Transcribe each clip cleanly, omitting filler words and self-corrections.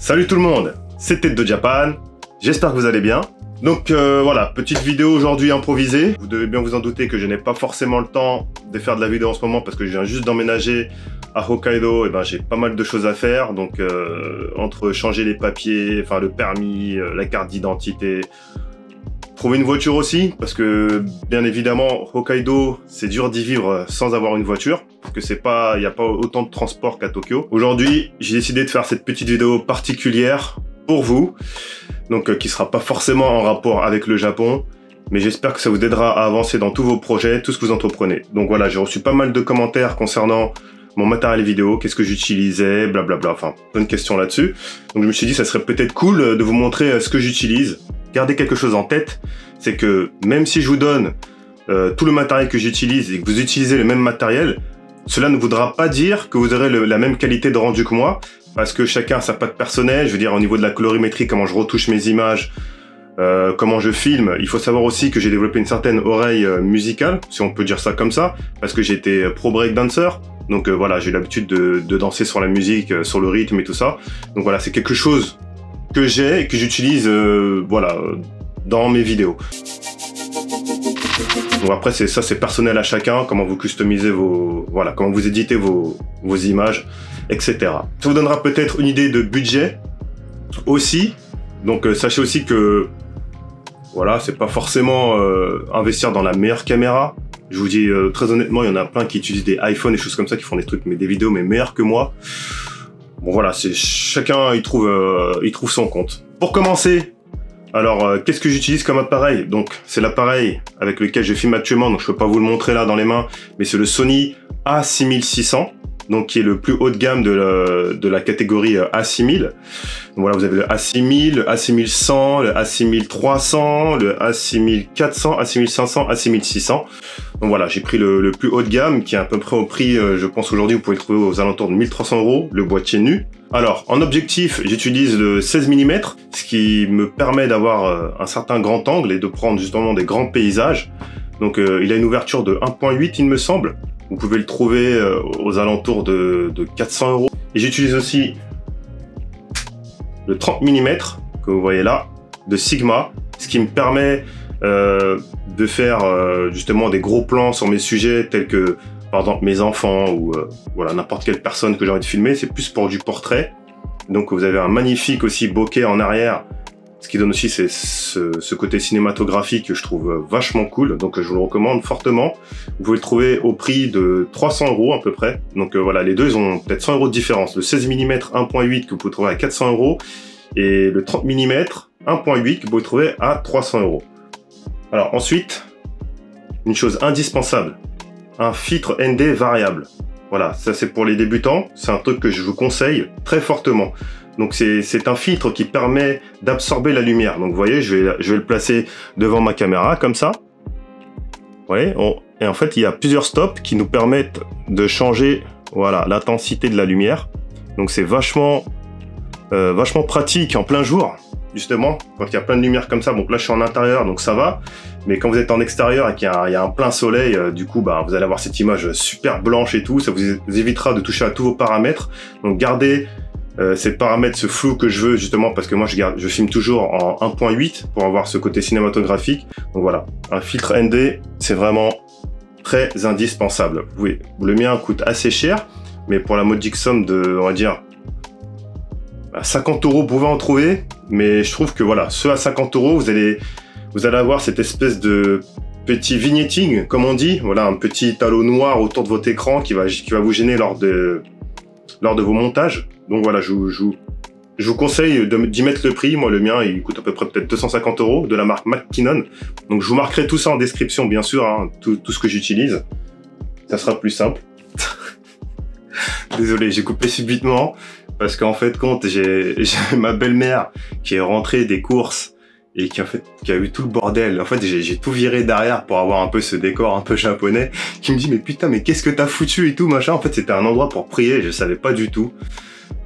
Salut tout le monde, c'est Ted de Japan, j'espère que vous allez bien. Donc voilà, petite vidéo aujourd'hui improvisée. Vous devez bien vous en douter que je n'ai pas forcément le temps de faire de la vidéo en ce moment parce que je viens juste d'emménager à Hokkaido et ben j'ai pas mal de choses à faire. Donc entre changer les papiers, enfin le permis, la carte d'identité, trouver une voiture aussi parce que bien évidemment Hokkaido c'est dur d'y vivre sans avoir une voiture parce que c'est pas, il n'y a pas autant de transport qu'à Tokyo. Aujourd'hui j'ai décidé de faire cette petite vidéo particulière pour vous. Donc qui sera pas forcément en rapport avec le Japon, mais j'espère que ça vous aidera à avancer dans tous vos projets, tout ce que vous entreprenez. Donc voilà, j'ai reçu pas mal de commentaires concernant mon matériel vidéo, qu'est-ce que j'utilisais, blablabla, enfin plein de questions là-dessus. Donc je me suis dit ça serait peut-être cool de vous montrer ce que j'utilise. Gardez quelque chose en tête, c'est que même si je vous donne tout le matériel que j'utilise et que vous utilisez le même matériel, cela ne voudra pas dire que vous aurez la même qualité de rendu que moi, parce que chacun a sa patte personnelle. Je veux dire, au niveau de la colorimétrie, comment je retouche mes images, comment je filme. Il faut savoir aussi que j'ai développé une certaine oreille musicale, si on peut dire ça comme ça, parce que j'ai été pro breakdancer. Donc voilà, j'ai l'habitude de danser sur la musique, sur le rythme et tout ça. Donc voilà, c'est quelque chose que j'ai et que j'utilise voilà, dans mes vidéos. Donc après, c'est personnel à chacun, comment vous customisez vos... Voilà, comment vous éditez vos images, etc. Ça vous donnera peut-être une idée de budget aussi. Donc sachez aussi que voilà, c'est pas forcément investir dans la meilleure caméra. Je vous dis très honnêtement, il y en a plein qui utilisent des iPhones et choses comme ça, qui font des trucs, mais des vidéos mais meilleurs que moi. Bon voilà, c'est chacun il trouve son compte. Pour commencer, alors qu'est-ce que j'utilise comme appareil? Donc c'est l'appareil avec lequel je filme actuellement, donc je peux pas vous le montrer là dans les mains, mais c'est le Sony A6600. Donc qui est le plus haut de gamme de la catégorie A6000. Donc voilà, vous avez le A6000, le A6100, le A6300, le A6400, A6500, A6600. Donc voilà, j'ai pris le plus haut de gamme qui est à peu près au prix, je pense aujourd'hui vous pouvez le trouver aux alentours de 1300 €, le boîtier nu. Alors en objectif, j'utilise le 16 mm, ce qui me permet d'avoir un certain grand angle et de prendre justement des grands paysages. Donc il a une ouverture de 1.8 il me semble. Vous pouvez le trouver aux alentours de 400 €. Et j'utilise aussi le 30 mm que vous voyez là, de Sigma, ce qui me permet de faire justement des gros plans sur mes sujets tels que par exemple mes enfants ou voilà, n'importe quelle personne que j'ai envie de filmer. C'est plus pour du portrait. Donc vous avez un magnifique aussi bokeh en arrière, ce qui donne aussi ce côté cinématographique que je trouve vachement cool. Donc je vous le recommande fortement. Vous pouvez le trouver au prix de 300 € à peu près. Donc voilà, les deux ils ont peut-être 100 € de différence. Le 16 mm 1.8 que vous pouvez trouver à 400 € et le 30 mm 1.8 que vous pouvez trouver à 300 €. Alors ensuite, une chose indispensable, un filtre ND variable. Voilà, ça c'est pour les débutants. C'est un truc que je vous conseille très fortement. Donc c'est un filtre qui permet d'absorber la lumière. Donc vous voyez, je vais le placer devant ma caméra comme ça. Vous voyez, et en fait il y a plusieurs stops qui nous permettent de changer voilà, l'intensité de la lumière. Donc c'est vachement pratique en plein jour, justement, quand il y a plein de lumière comme ça. Donc là je suis en intérieur donc ça va. Mais quand vous êtes en extérieur et qu'il y a un plein soleil, du coup bah, vous allez avoir cette image super blanche et tout. Ça vous évitera de toucher à tous vos paramètres. Donc gardez ces paramètres, ce flou que je veux justement parce que moi je filme toujours en 1.8 pour avoir ce côté cinématographique. Donc voilà, un filtre ND c'est vraiment très indispensable. Oui, le mien coûte assez cher, mais pour la modique somme de, on va dire, 50 €, vous pouvez en trouver. Mais je trouve que voilà, ceux à 50 €, vous allez avoir cette espèce de petit vignetting, comme on dit. Voilà, un petit halo noir autour de votre écran qui va vous gêner lors de vos montages. Donc voilà, je vous conseille d'y mettre le prix. Moi, le mien, il coûte à peu près peut-être 250 € de la marque Mackinnon. Donc je vous marquerai tout ça en description, bien sûr, hein, tout ce que j'utilise. Ça sera plus simple. Désolé, j'ai coupé subitement parce qu'en fait, j'ai ma belle-mère qui est rentrée des courses et qui a eu tout le bordel. En fait, j'ai tout viré derrière pour avoir un peu ce décor un peu japonais, qui me dit mais putain, mais qu'est-ce que t'as foutu et tout machin. En fait, c'était un endroit pour prier, je savais pas du tout.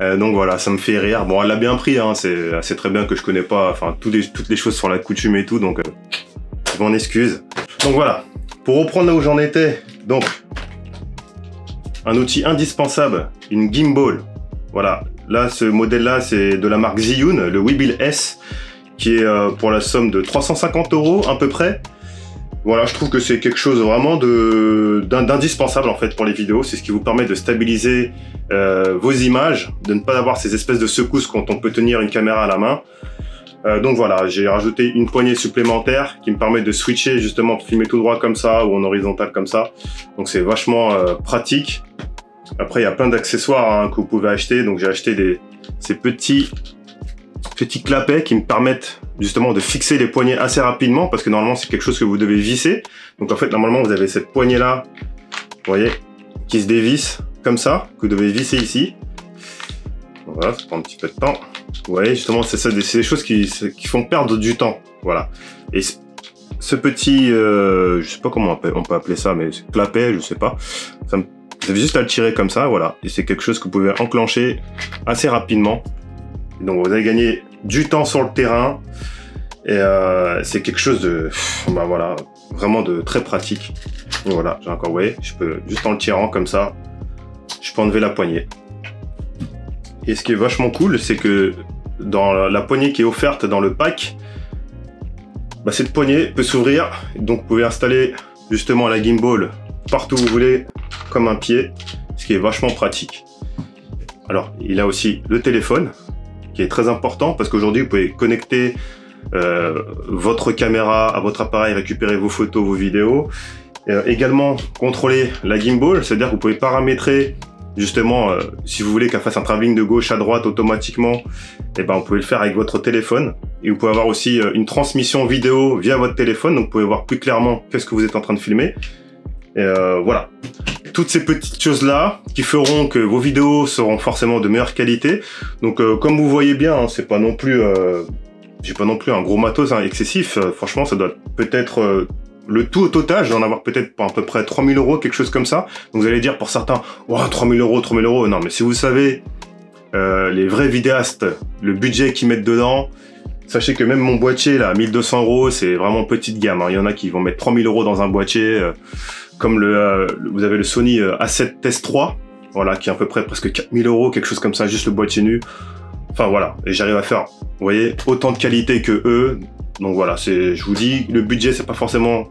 Donc voilà, ça me fait rire. Bon, elle l'a bien pris, hein, c'est très bien que je connais pas, enfin toutes les choses sur la coutume et tout, donc je m'en excuse. Donc voilà, pour reprendre là où j'en étais, donc un outil indispensable, une gimbal. Voilà, Là, ce modèle-là, c'est de la marque Zhiyun, le Weebill S, qui est pour la somme de 350 € à peu près. Voilà, je trouve que c'est quelque chose vraiment d'indispensable en fait pour les vidéos. C'est ce qui vous permet de stabiliser vos images, de ne pas avoir ces espèces de secousses quand on peut tenir une caméra à la main. Donc voilà, j'ai rajouté une poignée supplémentaire qui me permet de switcher justement, de filmer tout droit comme ça ou en horizontal comme ça. Donc c'est vachement pratique. Après, il y a plein d'accessoires que vous pouvez acheter. Donc j'ai acheté ces petits clapets qui me permettent justement de fixer les poignets assez rapidement, parce que normalement c'est quelque chose que vous devez visser. Donc en fait, normalement vous avez cette poignée là, vous voyez, qui se dévisse comme ça, que vous devez visser ici. Voilà, ça prend un petit peu de temps. Vous voyez, justement, c'est des choses qui font perdre du temps. Voilà. Et ce petit, je sais pas comment on peut appeler ça, mais clapet, je sais pas. Vous avez juste à le tirer comme ça, voilà. Et c'est quelque chose que vous pouvez enclencher assez rapidement. Et donc vous allez gagner du temps sur le terrain. Et c'est quelque chose de, bah voilà, vraiment de très pratique. Et voilà, j'ai encore, vous voyez, je peux juste en le tirant comme ça, je peux enlever la poignée. Et ce qui est vachement cool, c'est que dans la poignée qui est offerte dans le pack, bah cette poignée peut s'ouvrir. Donc vous pouvez installer justement la gimbal partout où vous voulez, comme un pied, ce qui est vachement pratique. Alors, il a aussi le téléphone, qui est très important, parce qu'aujourd'hui, vous pouvez connecter votre caméra à votre appareil, récupérer vos photos, vos vidéos. Également, contrôler la gimbal, c'est-à-dire que vous pouvez paramétrer justement, si vous voulez qu'elle fasse un travelling de gauche à droite automatiquement, et ben, vous pouvez le faire avec votre téléphone. Et vous pouvez avoir aussi une transmission vidéo via votre téléphone, donc vous pouvez voir plus clairement qu'est-ce que vous êtes en train de filmer. Et voilà. Toutes ces petites choses-là qui feront que vos vidéos seront forcément de meilleure qualité. Donc, comme vous voyez bien, hein, c'est pas non plus, j'ai pas non plus un gros matos excessif. Franchement, ça doit peut-être le tout au total, je dois en avoir peut-être pour à peu près 3000 €, quelque chose comme ça. Donc vous allez dire pour certains, oh, 3000 €, 3000 €. Non, mais si vous savez, les vrais vidéastes, le budget qu'ils mettent dedans, sachez que même mon boîtier là, 1200 €, c'est vraiment petite gamme. Hein. Il y en a qui vont mettre 3000 € dans un boîtier, comme vous avez le Sony A7S3, voilà, qui est à peu près presque 4000 €, quelque chose comme ça, juste le boîtier nu. Enfin voilà, et j'arrive à faire, vous voyez, autant de qualité que eux. Donc voilà, je vous dis, le budget, c'est pas forcément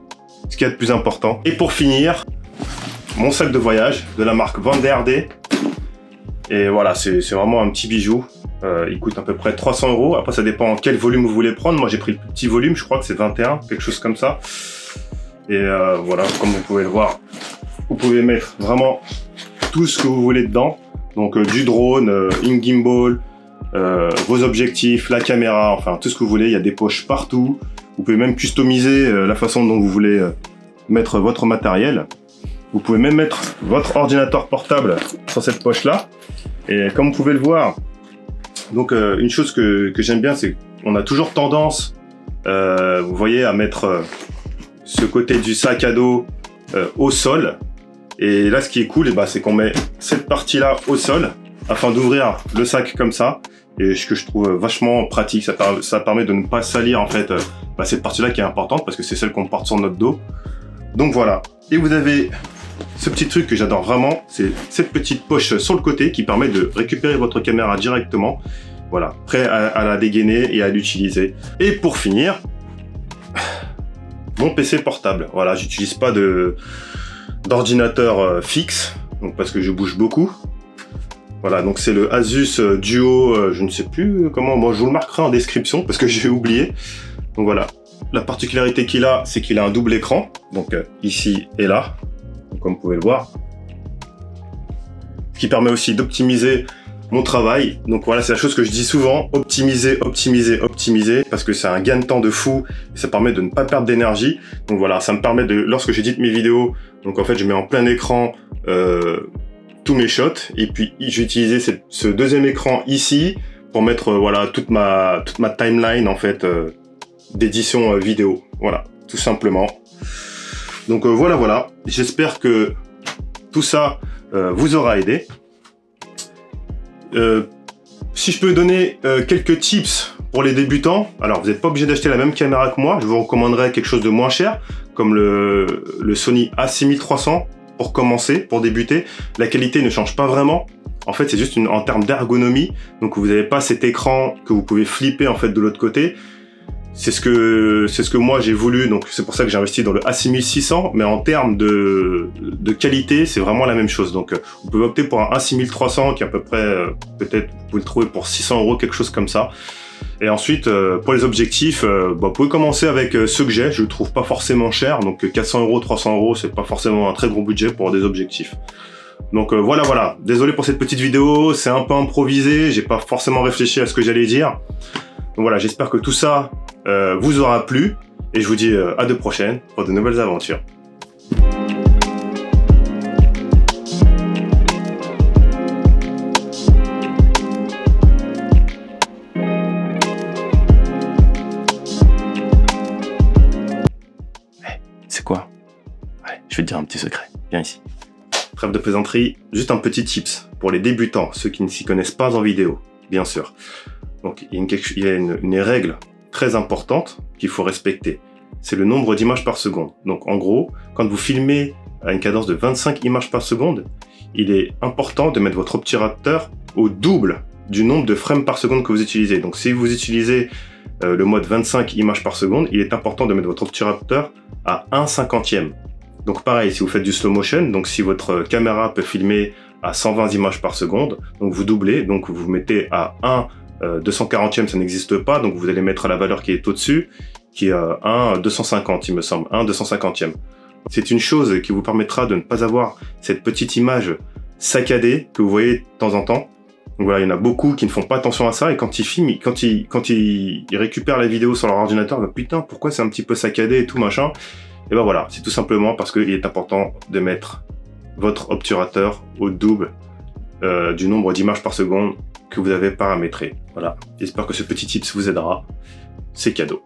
ce qu'il y a de plus important. Et pour finir, mon sac de voyage de la marque Vanderday. Et voilà, c'est vraiment un petit bijou. Il coûte à peu près 300 €. Après, ça dépend quel volume vous voulez prendre. Moi, j'ai pris le petit volume, je crois que c'est 21, quelque chose comme ça. Et voilà, comme vous pouvez le voir, vous pouvez mettre vraiment tout ce que vous voulez dedans. Donc du drone, une gimbal, vos objectifs, la caméra, enfin tout ce que vous voulez. Il y a des poches partout. Vous pouvez même customiser la façon dont vous voulez mettre votre matériel. Vous pouvez même mettre votre ordinateur portable sur cette poche-là. Et comme vous pouvez le voir, donc une chose que j'aime bien, c'est qu'on a toujours tendance, vous voyez, à mettre ce côté du sac à dos au sol. Et là, ce qui est cool, c'est qu'on met cette partie-là au sol afin d'ouvrir le sac comme ça. Et ce que je trouve vachement pratique, ça permet de ne pas salir en fait cette partie-là qui est importante parce que c'est celle qu'on porte sur notre dos. Donc voilà. Et vous avez ce petit truc que j'adore vraiment, c'est cette petite poche sur le côté qui permet de récupérer votre caméra directement. Voilà, prêt à la dégainer et à l'utiliser. Et pour finir, mon PC portable. Voilà, j'utilise pas d'ordinateur fixe, donc parce que je bouge beaucoup. Voilà, donc c'est le Asus Duo, je ne sais plus comment, moi je vous le marquerai en description parce que j'ai oublié. Donc voilà, la particularité qu'il a, c'est qu'il a un double écran, donc ici et là, donc, comme vous pouvez le voir. Ce qui permet aussi d'optimiser mon travail. Donc voilà, c'est la chose que je dis souvent, optimiser, optimiser, optimiser, parce que c'est un gain de temps de fou, et ça permet de ne pas perdre d'énergie. Donc voilà, ça me permet de, lorsque j'édite mes vidéos, donc en fait je mets en plein écran tous mes shots, et puis j'ai utilisé ce deuxième écran ici pour mettre voilà toute ma timeline en fait d'édition vidéo. Voilà, tout simplement. Donc voilà, j'espère que tout ça vous aura aidé. Si je peux donner quelques tips pour les débutants, alors vous n'êtes pas obligé d'acheter la même caméra que moi, je vous recommanderais quelque chose de moins cher, comme le Sony A6300 pour commencer, pour débuter. La qualité ne change pas vraiment. En fait, c'est juste en termes d'ergonomie. Donc, vous n'avez pas cet écran que vous pouvez flipper en fait de l'autre côté. C'est ce que moi j'ai voulu. Donc, c'est pour ça que j'ai investi dans le A6600. Mais en termes de qualité, c'est vraiment la même chose. Donc, vous pouvez opter pour un A6300 qui est à peu près, peut-être, vous pouvez le trouver pour 600 €, quelque chose comme ça. Et ensuite, pour les objectifs, vous pouvez commencer avec ceux que j'ai. Je le trouve pas forcément cher. Donc, 400 €, 300 €, c'est pas forcément un très gros budget pour des objectifs. Donc voilà. Désolé pour cette petite vidéo, c'est un peu improvisé, j'ai pas forcément réfléchi à ce que j'allais dire. Donc voilà, j'espère que tout ça vous aura plu, et je vous dis à de prochaines pour de nouvelles aventures. C'est quoi? Allez, je vais te dire un petit secret, viens ici. Trêve de plaisanterie, juste un petit tips pour les débutants, ceux qui ne s'y connaissent pas en vidéo, bien sûr. Donc il y a une règle très importante qu'il faut respecter. C'est le nombre d'images par seconde. Donc en gros, quand vous filmez à une cadence de 25 images par seconde, il est important de mettre votre obturateur au double du nombre de frames par seconde que vous utilisez. Donc si vous utilisez le mode 25 images par seconde, il est important de mettre votre obturateur à 1/50e. Donc pareil, si vous faites du slow motion, donc si votre caméra peut filmer à 120 images par seconde, donc vous doublez, donc vous mettez à 1/240e, ça n'existe pas, donc vous allez mettre la valeur qui est au-dessus, qui est 1/250, il me semble, 1/250e. C'est une chose qui vous permettra de ne pas avoir cette petite image saccadée que vous voyez de temps en temps. Donc voilà, il y en a beaucoup qui ne font pas attention à ça, et quand ils filment, quand ils récupèrent la vidéo sur leur ordinateur, bah, putain, pourquoi c'est un petit peu saccadé et tout machin. Et ben voilà, c'est tout simplement parce qu'il est important de mettre votre obturateur au double du nombre d'images par seconde que vous avez paramétré. Voilà, j'espère que ce petit tips vous aidera. C'est cadeau.